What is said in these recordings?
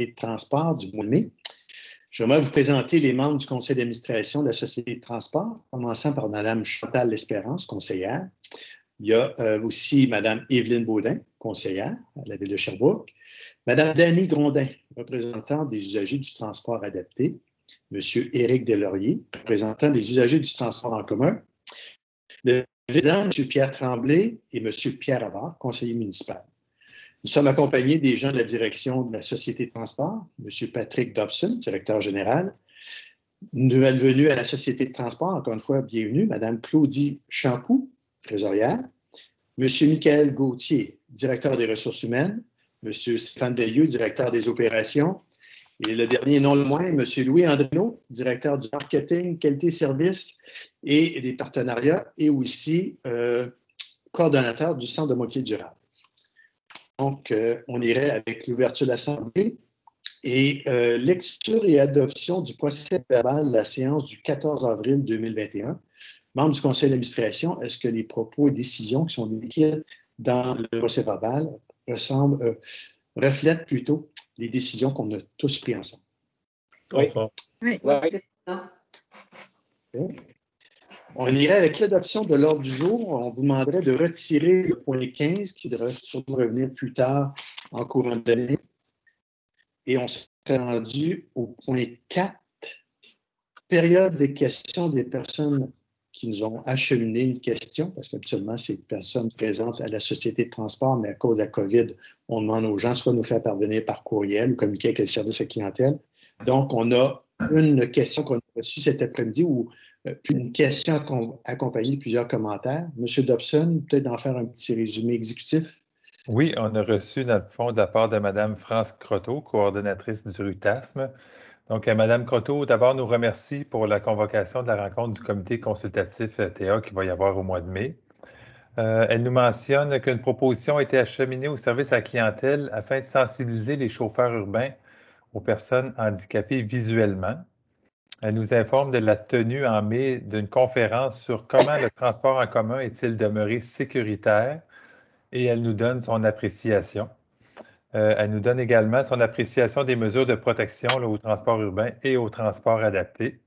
de transport du mois de mai. J'aimerais vous présenter les membres du conseil d'administration de la Société de transport, commençant par Mme Chantal L'Espérance, conseillère. Il y a aussi Mme Évelyne Baudin, conseillère à la Ville de Sherbrooke. Mme Dany Grondin, représentante des usagers du transport adapté. M. Éric Deslauriers, représentant des usagers du transport en commun. Le président, M. Pierre Tremblay et M. Pierre Havard, conseiller municipal. Nous sommes accompagnés des gens de la direction de la Société de transport, M. Patrick Dobson, directeur général. Nouvelle venue à la Société de transport, encore une fois, bienvenue, Mme Claudie Champoux, trésorière. M. Michael Gauthier, directeur des ressources humaines. M. Stéphane Veilleux, directeur des opérations. Et le dernier, non le moins, M. Louis Andrineau, directeur du marketing, qualité, service et des partenariats, et aussi coordonnateur du Centre de mobilité durable. Donc, on irait avec l'ouverture de l'Assemblée et lecture et adoption du procès-verbal de la séance du 14 avril 2021. Membres du conseil d'administration, est-ce que les propos et décisions qui sont décrits dans le procès-verbal reflètent plutôt les décisions qu'on a tous prises ensemble? Oui. Oui. Okay. On irait avec l'adoption de l'ordre du jour. On vous demanderait de retirer le point 15 qui devrait surtout revenir plus tard en courant de l'année. Et on serait rendu au point 4, période des questions des personnes qui nous ont acheminé une question, parce qu'habituellement, c'est des personnes présentes à la Société de transport, mais à cause de la COVID, on demande aux gens soit de nous faire parvenir par courriel ou communiquer avec le service à clientèle. Donc, on a une question qu'on a reçue cet après-midi ou une question accompagnée de plusieurs commentaires. M. Dobson, peut-être d'en faire un petit résumé exécutif. Oui, on a reçu, dans le fond, de la part de Mme France Croteau, coordonnatrice du RUTASM. Donc, Mme Croteau, d'abord, nous remercie pour la convocation de la rencontre du comité consultatif TA qui va y avoir au mois de mai. Elle nous mentionne qu'une proposition a été acheminée au service à la clientèle afin de sensibiliser les chauffeurs urbains aux personnes handicapées visuellement. Elle nous informe de la tenue en mai d'une conférence sur comment le transport en commun est-il demeuré sécuritaire et elle nous donne son appréciation. Elle nous donne également son appréciation des mesures de protection là, au transport urbain et au transport adapté.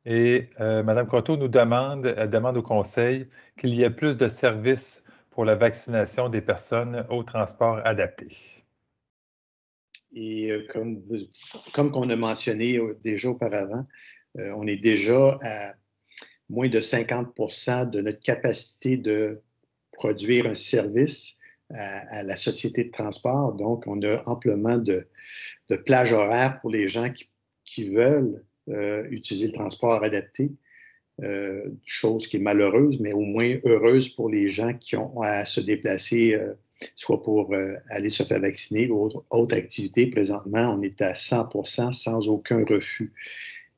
Et Mme Croteau nous demande au Conseil qu'il y ait plus de services pour la vaccination des personnes au transport adapté. Et comme on a mentionné déjà auparavant, on est déjà à moins de 50% de notre capacité de produire un service à la société de transport. Donc, on a amplement de plages horaires pour les gens qui veulent utiliser le transport adapté. Chose qui est malheureuse, mais au moins heureuse pour les gens qui ont à se déplacer, soit pour aller se faire vacciner ou autre activité. Présentement, on est à 100% sans aucun refus.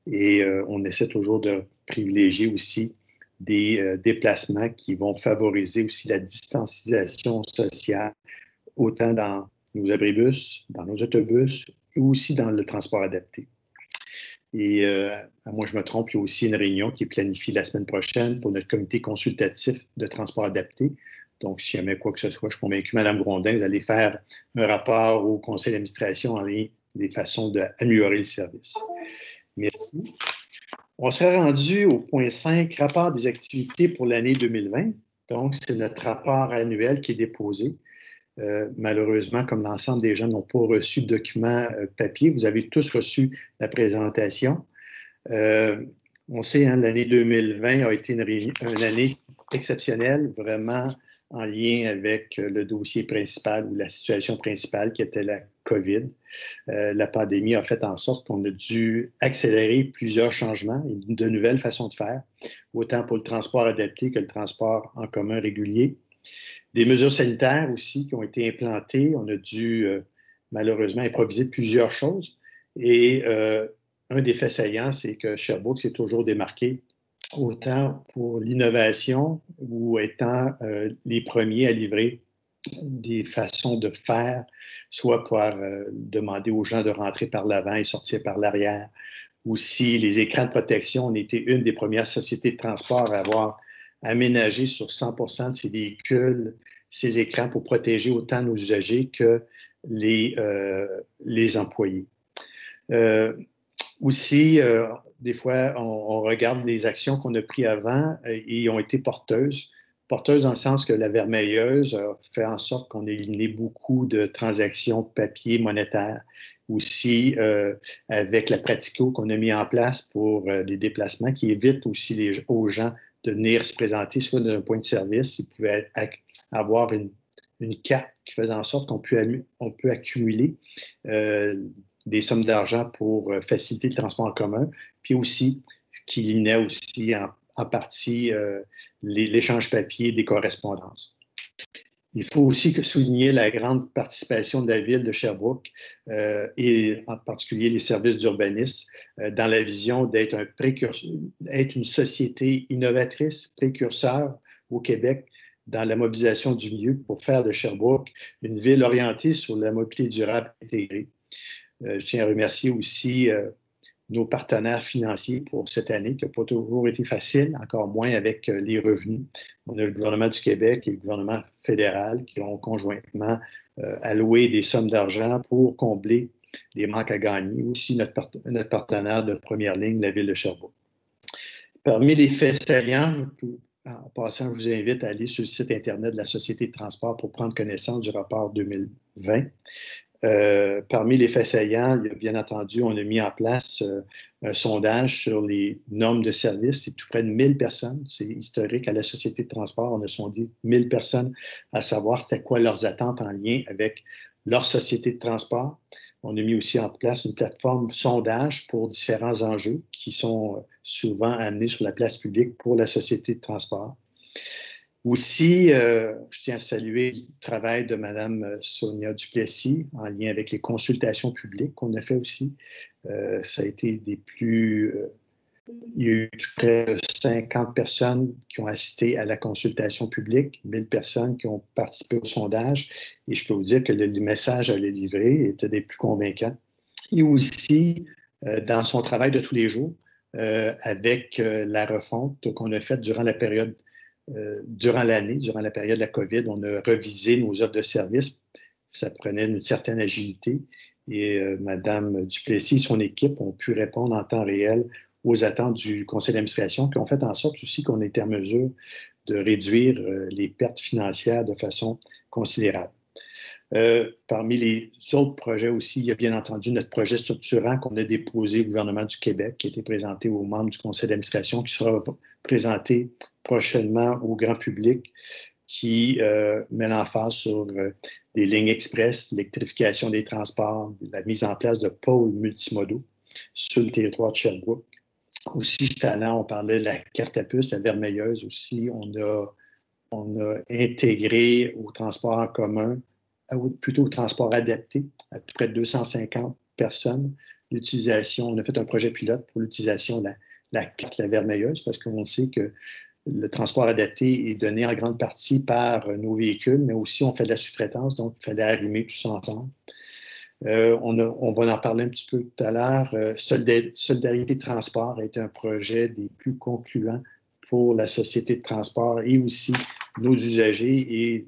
Et on essaie toujours de privilégier aussi des déplacements qui vont favoriser aussi la distanciation sociale, autant dans nos abribus, dans nos autobus et aussi dans le transport adapté. Et à moins que je me trompe, il y a aussi une réunion qui est planifiée la semaine prochaine pour notre comité consultatif de transport adapté. Donc, si jamais quoi que ce soit, je suis convaincu, Mme Grondin, vous allez faire un rapport au conseil d'administration en lien des façons d'améliorer le service. Merci. On serait rendu au point 5, rapport des activités pour l'année 2020. Donc, c'est notre rapport annuel qui est déposé. Malheureusement, comme l'ensemble des gens n'ont pas reçu de document papier, vous avez tous reçu la présentation. On sait, hein, l'année 2020 a été une année exceptionnelle, vraiment en lien avec le dossier principal ou la situation principale qui était la COVID. La pandémie a fait en sorte qu'on a dû accélérer plusieurs changements et de nouvelles façons de faire, autant pour le transport adapté que le transport en commun régulier. Des mesures sanitaires aussi qui ont été implantées. On a dû malheureusement improviser plusieurs choses. Et un des faits saillants, c'est que Sherbrooke s'est toujours démarqué autant pour l'innovation ou étant les premiers à livrer des façons de faire, soit pour demander aux gens de rentrer par l'avant et sortir par l'arrière. Aussi, les écrans de protection, on était une des premières sociétés de transport à avoir aménagé sur 100% de ces véhicules ces écrans pour protéger autant nos usagers que les employés. Aussi, des fois, on regarde les actions qu'on a prises avant et ont été porteuses. Porteuses dans le sens que la Vermeilleuse a fait en sorte qu'on ait éliminé beaucoup de transactions papier monétaire. Aussi, avec la Pratico qu'on a mis en place pour les déplacements, qui évite aussi aux gens de venir se présenter soit d'un point de service, ils pouvaient avoir une carte qui faisait en sorte qu'on peut accumuler des sommes d'argent pour faciliter le transport en commun, puis aussi, ce qui éliminait aussi en partie l'échange papier des correspondances. Il faut aussi souligner la grande participation de la ville de Sherbrooke et en particulier les services d'urbanisme dans la vision d'être une société innovatrice, précurseur au Québec dans la mobilisation du milieu pour faire de Sherbrooke une ville orientée sur la mobilité durable intégrée. Je tiens à remercier aussi nos partenaires financiers pour cette année, qui n'a pas toujours été facile, encore moins avec les revenus. On a le gouvernement du Québec et le gouvernement fédéral qui ont conjointement alloué des sommes d'argent pour combler des manques à gagner. Aussi notre partenaire de première ligne, la ville de Sherbrooke. Parmi les faits saillants, en passant, je vous invite à aller sur le site Internet de la Société de transport pour prendre connaissance du rapport 2020. Parmi les faits saillants, bien entendu, on a mis en place un sondage sur les normes de service. C'est tout près de 1000 personnes. C'est historique à la Société de transport. On a sondé 1000 personnes à savoir c'était quoi leurs attentes en lien avec leur société de transport. On a mis aussi en place une plateforme sondage pour différents enjeux qui sont souvent amenés sur la place publique pour la Société de transport. Aussi, je tiens à saluer le travail de Mme Sonia Duplessis en lien avec les consultations publiques qu'on a fait aussi. Ça a été des plus... il y a eu près de 50 personnes qui ont assisté à la consultation publique, 1000 personnes qui ont participé au sondage. Et je peux vous dire que le message à les livrer était des plus convaincants. Et aussi, dans son travail de tous les jours, avec la refonte qu'on a faite durant la période durant l'année, durant la période de la COVID, on a revisé nos offres de services. Ça prenait une certaine agilité et Mme Duplessis et son équipe ont pu répondre en temps réel aux attentes du conseil d'administration qui ont fait en sorte aussi qu'on était en mesure de réduire les pertes financières de façon considérable. Parmi les autres projets aussi, il y a bien entendu notre projet structurant qu'on a déposé au gouvernement du Québec, qui a été présenté aux membres du conseil d'administration, qui sera présenté prochainement au grand public, qui met l'emphase sur des lignes express, l'électrification des transports, la mise en place de pôles multimodaux sur le territoire de Sherbrooke. Aussi, tout à l'heure, on parlait de la carte à puce, la Vermeilleuse aussi. On a intégré au transport en commun, plutôt au transport adapté, à peu près 250 personnes. L'utilisation, on a fait un projet pilote pour l'utilisation de la carte La Vermeilleuse, parce qu'on sait que le transport adapté est donné en grande partie par nos véhicules, mais aussi on fait de la sous-traitance, donc il fallait arrimer tout ça ensemble. On va en parler un petit peu tout à l'heure. Solidarité de transport a été un projet des plus concluants pour la société de transport et aussi nos usagers. Et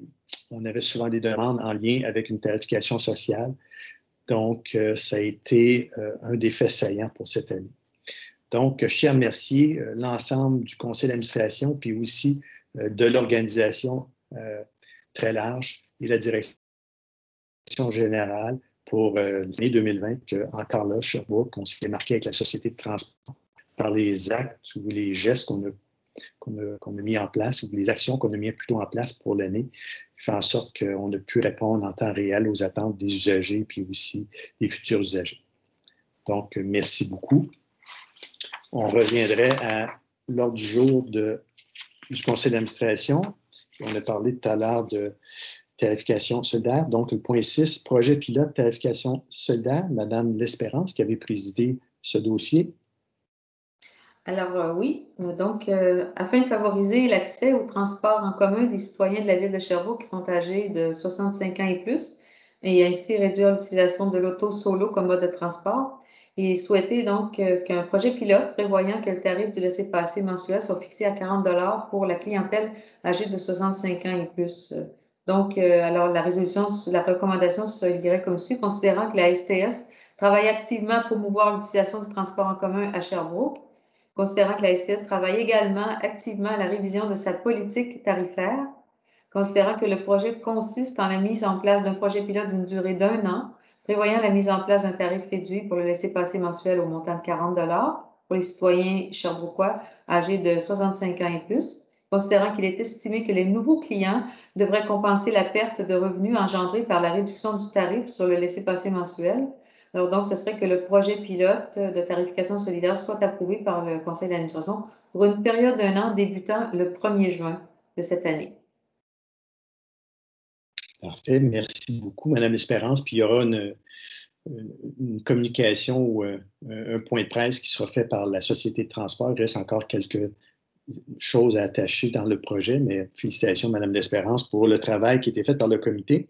on avait souvent des demandes en lien avec une tarification sociale. Donc, ça a été un des faits saillants pour cette année. Donc, je tiens à remercier l'ensemble du conseil d'administration, puis aussi de l'organisation très large et la direction générale pour l'année 2020, que, encore là, Sherbrooke, on s'est marqué avec la société de transport par les actes ou les gestes qu'on a mis en place, ou les actions qu'on a mis plutôt en place pour l'année, qui fait en sorte qu'on a pu répondre en temps réel aux attentes des usagers, puis aussi des futurs usagers. Donc, merci beaucoup. On reviendrait à l'ordre du jour du conseil d'administration. On a parlé tout à l'heure de tarification solidaire. Donc, le point 6, projet pilote tarification solidaire, Mme L'Espérance qui avait présidé ce dossier. Alors oui, donc afin de favoriser l'accès au transport en commun des citoyens de la ville de Sherbrooke qui sont âgés de 65 ans et plus, et ainsi réduire l'utilisation de l'auto solo comme mode de transport, il est souhaité donc qu'un projet pilote prévoyant que le tarif du laissez-passer mensuel soit fixé à 40 $ pour la clientèle âgée de 65 ans et plus Donc, alors, la recommandation se dirait comme suit, considérant que la STS travaille activement à promouvoir l'utilisation du transport en commun à Sherbrooke, considérant que la STS travaille également activement à la révision de sa politique tarifaire, considérant que le projet consiste en la mise en place d'un projet pilote d'une durée d'1 an, prévoyant la mise en place d'un tarif réduit pour le laissez-passer mensuel au montant de 40 pour les citoyens sherbrookois âgés de 65 ans et plus, considérant qu'il est estimé que les nouveaux clients devraient compenser la perte de revenus engendrée par la réduction du tarif sur le laissez-passer mensuel. Alors donc, ce serait que le projet pilote de tarification solidaire soit approuvé par le conseil d'administration pour une période d'1 an débutant le 1er juin de cette année. Parfait. Merci beaucoup, Mme Espérance. Puis il y aura une communication ou un point de presse qui sera fait par la Société de transport. Il reste encore quelques choses à attacher dans le projet, mais félicitations, Mme L'Espérance, pour le travail qui a été fait par le comité.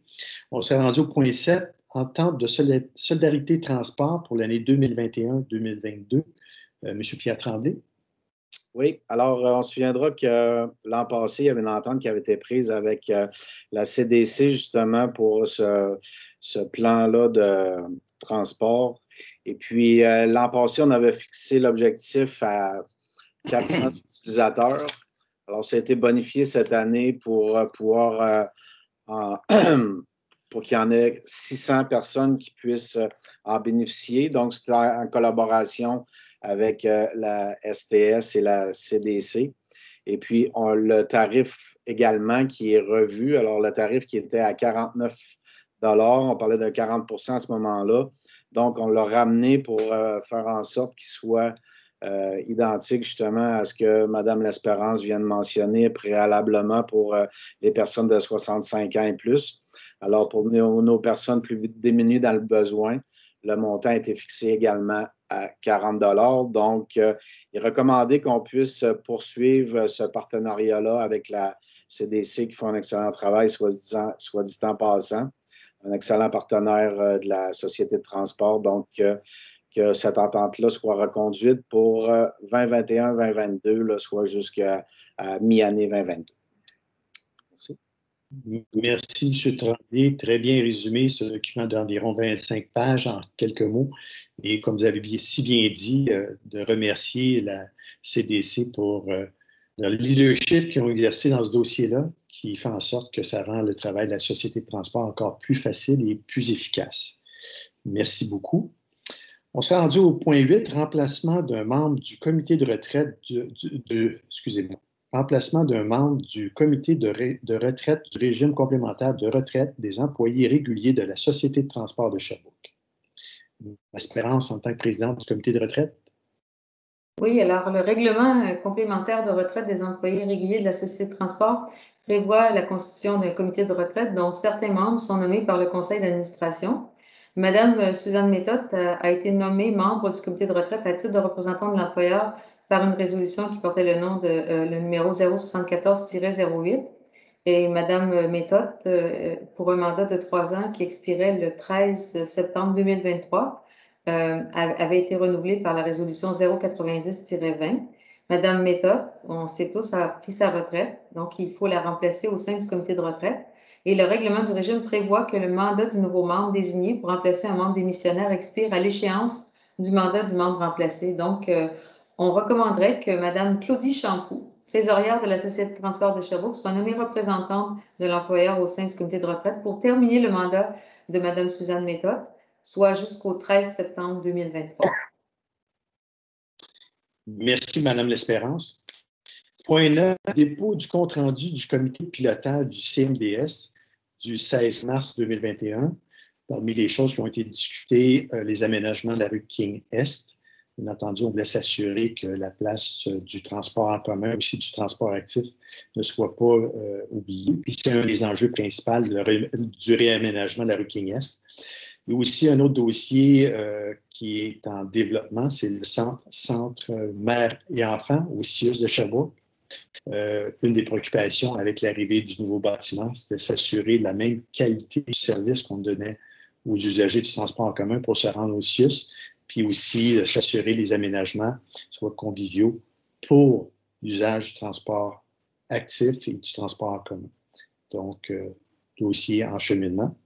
On s'est rendu au point 7, entente de solidarité transport pour l'année 2021-2022. Monsieur Pierre Tremblay. Oui, alors on se souviendra que l'an passé, il y avait une entente qui avait été prise avec la CDC justement pour ce plan-là de transport. Et puis l'an passé, on avait fixé l'objectif à 400 utilisateurs. Alors, ça a été bonifié cette année pour pouvoir pour qu'il y en ait 600 personnes qui puissent en bénéficier. Donc, c'est en collaboration avec la STS et la CDC. Et puis, le tarif également qui est revu. Alors, le tarif qui était à 49 on parlait de 40 à ce moment-là. Donc, on l'a ramené pour faire en sorte qu'il soit identique justement à ce que Mme L'Espérance vient de mentionner préalablement pour les personnes de 65 ans et plus. Alors, pour nos personnes plus démunies dans le besoin, le montant a été fixé également à 40 $. Donc, il est recommandé qu'on puisse poursuivre ce partenariat-là avec la CDC qui font un excellent travail, soit dit en passant, un excellent partenaire de la Société de transport. Donc, que cette entente-là soit reconduite pour 2021-2022, soit jusqu'à mi-année 2022. Merci. Merci, M. Tremblay. Très bien résumé, ce document d'environ 25 pages en quelques mots. Et comme vous avez si bien dit, de remercier la CDC pour le leadership qu'ils ont exercé dans ce dossier-là, qui fait en sorte que ça rend le travail de la Société de transport encore plus facile et plus efficace. Merci beaucoup. On s'est rendu au point 8, remplacement d'un membre du comité de retraite excusez-moi. Remplacement d'un membre du comité de retraite du régime complémentaire de retraite des employés réguliers de la Société de transport de Sherbrooke. Espérance en tant que présidente du comité de retraite. Oui, alors le règlement complémentaire de retraite des employés réguliers de la Société de transport prévoit la constitution d'un comité de retraite dont certains membres sont nommés par le conseil d'administration. Madame Suzanne Méthode a été nommée membre du comité de retraite à titre de représentant de l'employeur par une résolution qui portait le nom de le numéro 074-08. Et Madame Méthode, pour un mandat de 3 ans qui expirait le 13 septembre 2023, avait été renouvelée par la résolution 090-20. Madame Méthode, on sait tous, a pris sa retraite, donc il faut la remplacer au sein du comité de retraite. Et le règlement du régime prévoit que le mandat du nouveau membre désigné pour remplacer un membre démissionnaire expire à l'échéance du mandat du membre remplacé. Donc, on recommanderait que Mme Claudie Champoux, trésorière de la Société de transport de Sherbrooke, soit nommée représentante de l'employeur au sein du comité de retraite pour terminer le mandat de Mme Suzanne Méthode, soit jusqu'au 13 septembre 2023. Merci, Mme L'Espérance. Point 9, dépôt du compte-rendu du comité de pilotage du CMDS du 16 mars 2021. Parmi les choses qui ont été discutées, les aménagements de la rue King-Est. Bien entendu, on voulait s'assurer que la place du transport en commun, aussi du transport actif, ne soit pas oubliée. Puis c'est un des enjeux principaux du réaménagement de la rue King-Est. Il y a aussi un autre dossier qui est en développement, c'est le centre mère et enfants au CIUS de Sherbrooke. Une des préoccupations avec l'arrivée du nouveau bâtiment, c'était de s'assurer de la même qualité du service qu'on donnait aux usagers du transport en commun pour se rendre au CIUS, puis aussi s'assurer les aménagements soient conviviaux pour l'usage du transport actif et du transport en commun. Donc, dossiers en cheminement.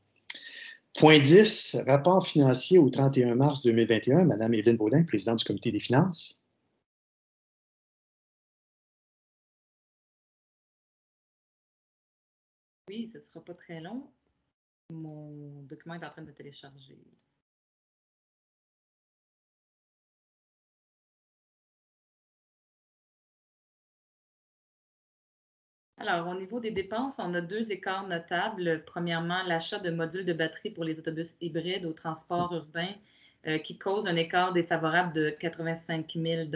Point 10, rapport financier au 31 mars 2021. Madame Évelyne Baudin, présidente du comité des finances. Oui, ce ne sera pas très long. Mon document est en train de télécharger. Alors, au niveau des dépenses, on a 2 écarts notables. Premièrement, l'achat de modules de batterie pour les autobus hybrides au transport urbain qui cause un écart défavorable de 85 000 $.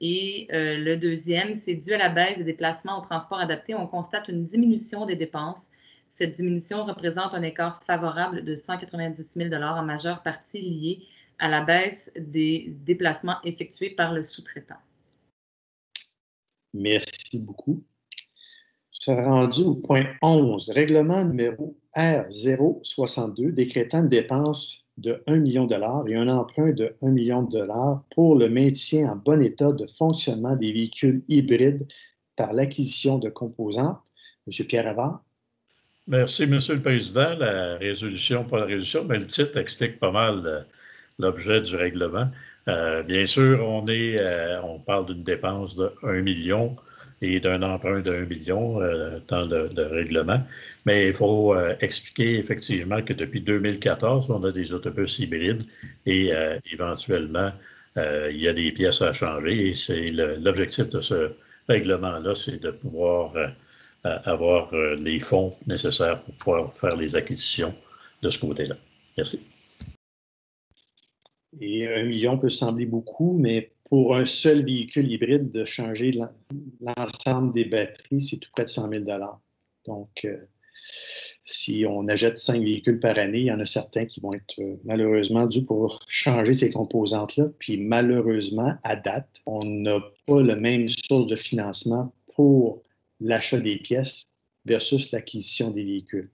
Et le deuxième, c'est dû à la baisse des déplacements au transport adapté. On constate une diminution des dépenses. Cette diminution représente un écart favorable de 190 000 $ en majeure partie lié à la baisse des déplacements effectués par le sous-traitant. Merci beaucoup. Je suis rendu au point 11, règlement numéro R062, décrétant une dépense de 1 million de dollars et un emprunt de 1 million de dollars pour le maintien en bon état de fonctionnement des véhicules hybrides par l'acquisition de composantes. M. Pierre Havard. Merci, M. le Président. La résolution, pas la résolution, mais le titre explique pas mal l'objet du règlement. Bien sûr, on parle d'une dépense de 1 million et d'un emprunt de 1 million dans le règlement. Mais il faut expliquer effectivement que depuis 2014, on a des autobus hybrides et éventuellement, il y a des pièces à changer. Et c'est l'objectif de ce règlement-là, c'est de pouvoir avoir les fonds nécessaires pour pouvoir faire les acquisitions de ce côté-là. Merci. Et 1 million peut sembler beaucoup, mais pour un seul véhicule hybride, de changer l'ensemble des batteries, c'est tout près de 100 000 $. Donc, si on achète 5 véhicules par année, il y en a certains qui vont être malheureusement dus pour changer ces composantes-là. Puis malheureusement, à date, on n'a pas la même source de financement pour l'achat des pièces versus l'acquisition des véhicules.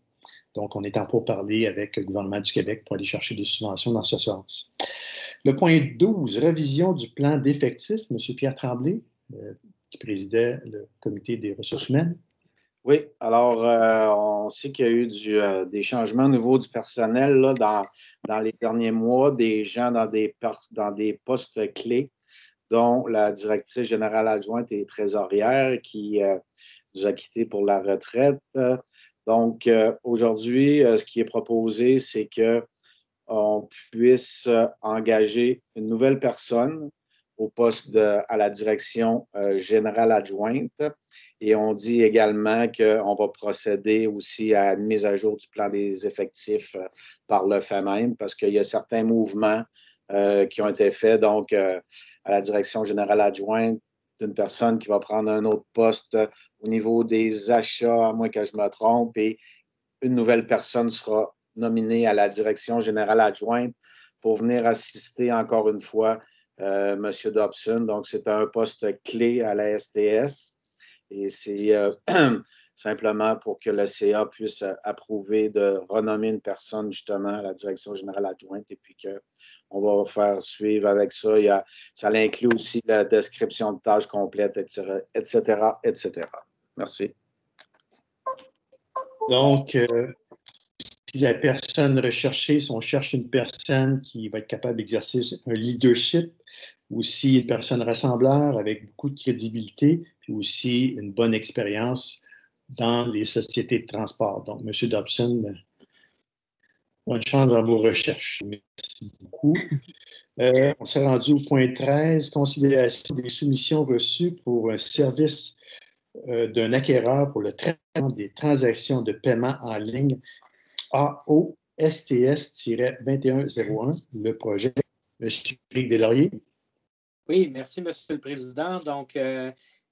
Donc, on est en pourparlers avec le gouvernement du Québec pour aller chercher des subventions dans ce sens. Le point 12, révision du plan d'effectifs. M. Pierre Tremblay, qui présidait le comité des ressources humaines. Oui, alors on sait qu'il y a eu des changements au niveau du personnel là, dans les derniers mois, des gens dans des postes clés, dont la directrice générale adjointe et trésorière qui nous a quittés pour la retraite. Donc, aujourd'hui, ce qui est proposé, c'est qu'on puisse engager une nouvelle personne au poste à la direction générale adjointe. Et on dit également qu'on va procéder aussi à une mise à jour du plan des effectifs par le fait même, parce qu'il y a certains mouvements qui ont été faits, donc à la direction générale adjointe, d'une personne qui va prendre un autre poste au niveau des achats, à moins que je me trompe, et une nouvelle personne sera nominée à la direction générale adjointe pour venir assister encore une fois M. Dobson. Donc, c'est un poste clé à la STS et c'est simplement pour que le CA puisse approuver de renommer une personne justement à la direction générale adjointe et puis qu'on va faire suivre avec ça. Ça inclut aussi la description de tâches complètes, etc., etc., etc. Merci. Donc, si la personne recherchée, si on cherche une personne qui va être capable d'exercer un leadership, aussi une personne rassembleur avec beaucoup de crédibilité, puis aussi une bonne expérience dans les sociétés de transport. Donc, M. Dobson, bonne chance dans vos recherches. Merci beaucoup. On s'est rendu au point 13, considération des soumissions reçues pour un service d'un acquéreur pour le traitement des transactions de paiement en ligne AO STS-2101, le projet. M. Éric Deslauriers. Oui, merci, M. le Président. Donc,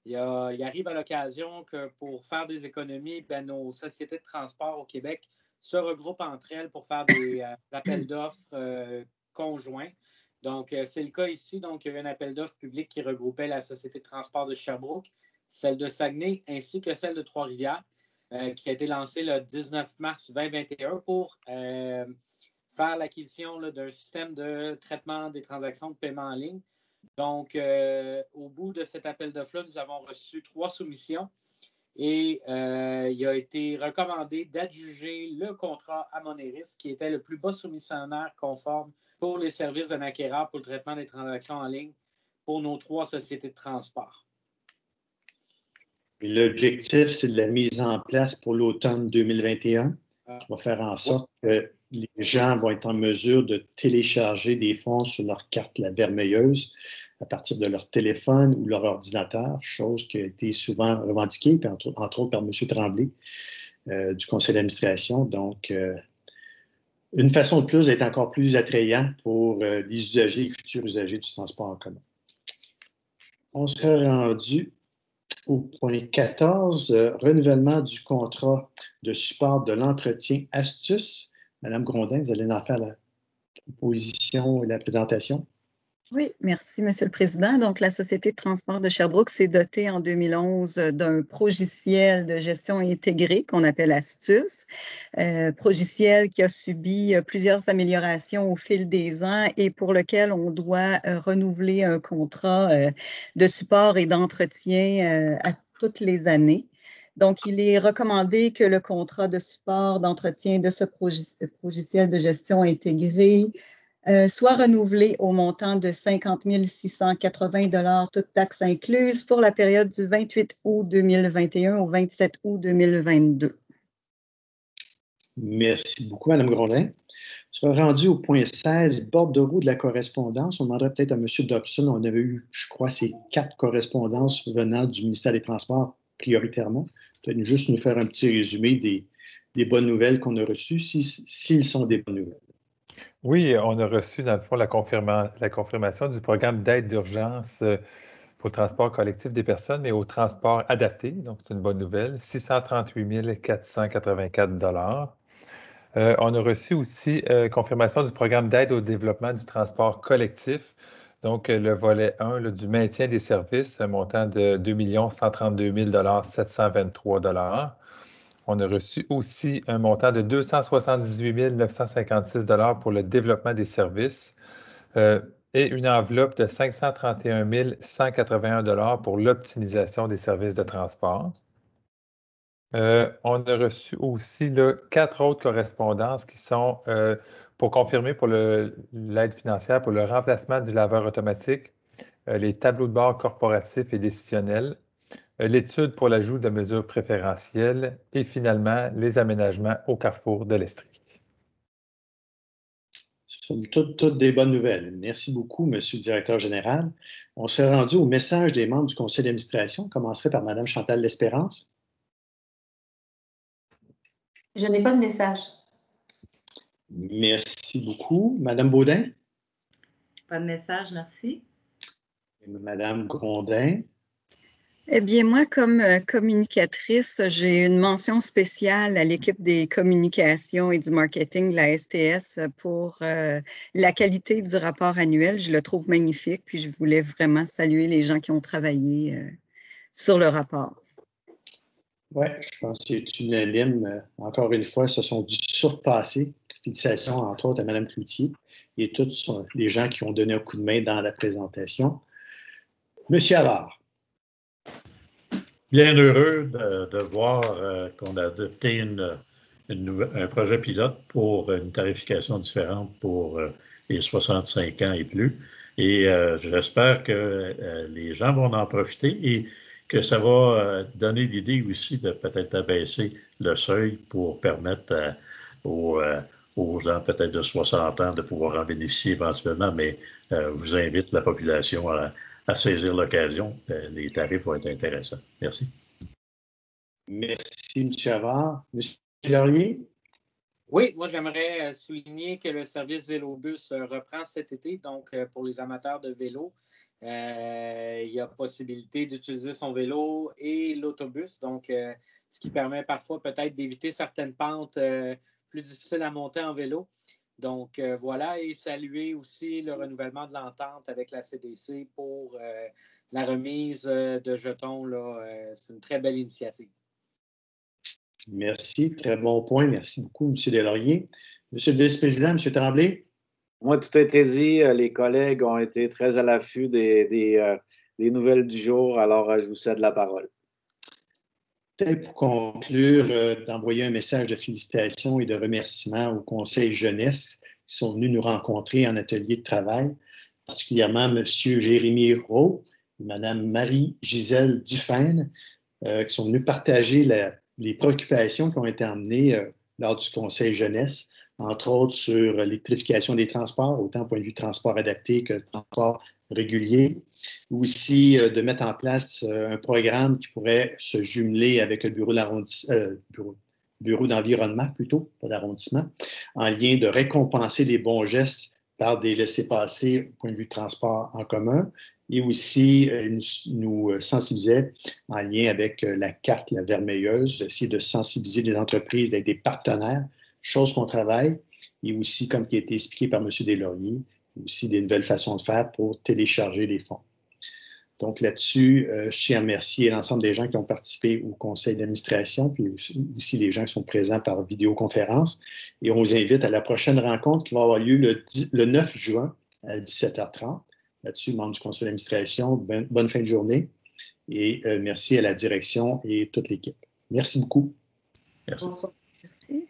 il arrive à l'occasion que pour faire des économies, nos sociétés de transport au Québec se regroupent entre elles pour faire des appels d'offres conjoints. Donc, c'est le cas ici. Donc, il y a eu un appel d'offres public qui regroupait la Société de transport de Sherbrooke, celle de Saguenay ainsi que celle de Trois-Rivières, qui a été lancée le 19 mars 2021 pour faire l'acquisition d'un système de traitement des transactions de paiement en ligne. Donc, au bout de cet appel d'offres-là, nous avons reçu 3 soumissions et il a été recommandé d'adjuger le contrat à Moneris, qui était le plus bas soumissionnaire conforme pour les services de Naquera pour le traitement des transactions en ligne pour nos 3 sociétés de transport. L'objectif, c'est de la mise en place pour l'automne 2021, qui va faire en sorte que les gens vont être en mesure de télécharger des fonds sur leur carte La Vermeilleuse à partir de leur téléphone ou leur ordinateur, chose qui a été souvent revendiquée, entre autres par M. Tremblay du conseil d'administration. Donc, une façon de plus d'être encore plus attrayant pour les usagers et futurs usagers du transport en commun. On serait rendu au point 14, renouvellement du contrat de support de l'entretien Astuce. Madame Grondin, vous allez en faire la proposition et la présentation. Oui, merci, Monsieur le Président. Donc, la Société de transport de Sherbrooke s'est dotée en 2011 d'un progiciel de gestion intégrée qu'on appelle Astuce. Progiciel qui a subi plusieurs améliorations au fil des ans et pour lequel on doit renouveler un contrat de support et d'entretien à toutes les années. Donc, il est recommandé que le contrat de support d'entretien de ce progiciel de gestion intégrée soit renouvelé au montant de 50 680 $, toutes taxes incluses, pour la période du 28 août 2021 au 27 août 2022. Merci beaucoup, Mme Grondin. On sera rendu au point 16, bordereau de la correspondance. On demanderait peut-être à M. Dobson, on avait eu, je crois, ces 4 correspondances venant du ministère des Transports prioritairement. Peut-être juste nous faire un petit résumé des bonnes nouvelles qu'on a reçues, s'ils sont des bonnes nouvelles. Oui, on a reçu, dans le fond, la confirmation du programme d'aide d'urgence pour le transport collectif des personnes, mais au transport adapté. Donc, c'est une bonne nouvelle. 638 484 $. On a reçu aussi confirmation du programme d'aide au développement du transport collectif. Donc, le volet 1 là, du maintien des services, un montant de 2 132 723 $. On a reçu aussi un montant de 278 956 $ pour le développement des services et une enveloppe de 531 181 $ pour l'optimisation des services de transport. On a reçu aussi là, 4 autres correspondances qui sont pour confirmer pour l'aide financière pour le remplacement du laveur automatique, les tableaux de bord corporatifs et décisionnels, l'étude pour l'ajout de mesures préférentielles et finalement les aménagements au carrefour de l'Estrie. Ce sont toutes des bonnes nouvelles. Merci beaucoup, Monsieur le Directeur général. On serait rendu au message des membres du conseil d'administration. On commencerait par Mme Chantal L'Espérance. Je n'ai pas de message. Merci beaucoup. Madame Baudin? Pas de message, merci. Madame Grondin? Eh bien, moi, comme communicatrice, j'ai une mention spéciale à l'équipe des communications et du marketing de la STS pour la qualité du rapport annuel. Je le trouve magnifique, puis je voulais vraiment saluer les gens qui ont travaillé sur le rapport. Oui, je pense que c'est unanime. Encore une fois, se sont dû surpasser. Félicitations, entre autres, à Mme Cloutier et tous les gens qui ont donné un coup de main dans la présentation. Monsieur Allard. Bien heureux de voir qu'on a adopté un projet pilote pour une tarification différente pour les 65 ans et plus. Et j'espère que les gens vont en profiter et que ça va donner l'idée aussi de peut-être abaisser le seuil pour permettre aux gens peut-être de 60 ans de pouvoir en bénéficier éventuellement, mais vous invite la population à saisir l'occasion. Les tarifs vont être intéressants. Merci. Merci, M. Havard. M. Laurier? Oui, moi, j'aimerais souligner que le service Vélobus reprend cet été. Donc, pour les amateurs de vélo, il y a possibilité d'utiliser son vélo et l'autobus. Donc, ce qui permet parfois peut-être d'éviter certaines pentes plus difficiles à monter en vélo. Donc, voilà, et saluer aussi le renouvellement de l'entente avec la CDC pour la remise de jetons. C'est une très belle initiative. Merci, très bon point. Merci beaucoup, M. Deslauriers. Monsieur le vice-président, M. Tremblay? Moi, tout a été dit. Les collègues ont été très à l'affût des nouvelles du jour. Alors, je vous cède la parole. peut-être pour conclure, d'envoyer un message de félicitations et de remerciements au Conseil jeunesse qui sont venus nous rencontrer en atelier de travail, particulièrement M. Jérémy Rowe et Mme Marie-Gisèle Dufresne, qui sont venus partager les préoccupations qui ont été emmenées lors du Conseil jeunesse, entre autres sur l'électrification des transports, autant au point de vue transport adapté que transport régulier, aussi de mettre en place un programme qui pourrait se jumeler avec le bureau d'environnement plutôt, pas d'arrondissement, en lien de récompenser les bons gestes par des laissez-passer au point de vue de transport en commun, et aussi nous sensibilisait en lien avec la carte, la vermeilleuse, essayer de sensibiliser les entreprises avec des partenaires, chose qu'on travaille, et aussi, comme qui a été expliqué par M. Deslauriers, aussi des nouvelles façons de faire pour télécharger les fonds. Donc là-dessus, je tiens à remercier l'ensemble des gens qui ont participé au conseil d'administration, puis aussi les gens qui sont présents par vidéoconférence. Et on vous invite à la prochaine rencontre qui va avoir lieu le 9 juin à 17h30. Là-dessus, membres du conseil d'administration, bonne fin de journée. Et merci à la direction et toute l'équipe. Merci beaucoup. Merci. Bonsoir. Merci.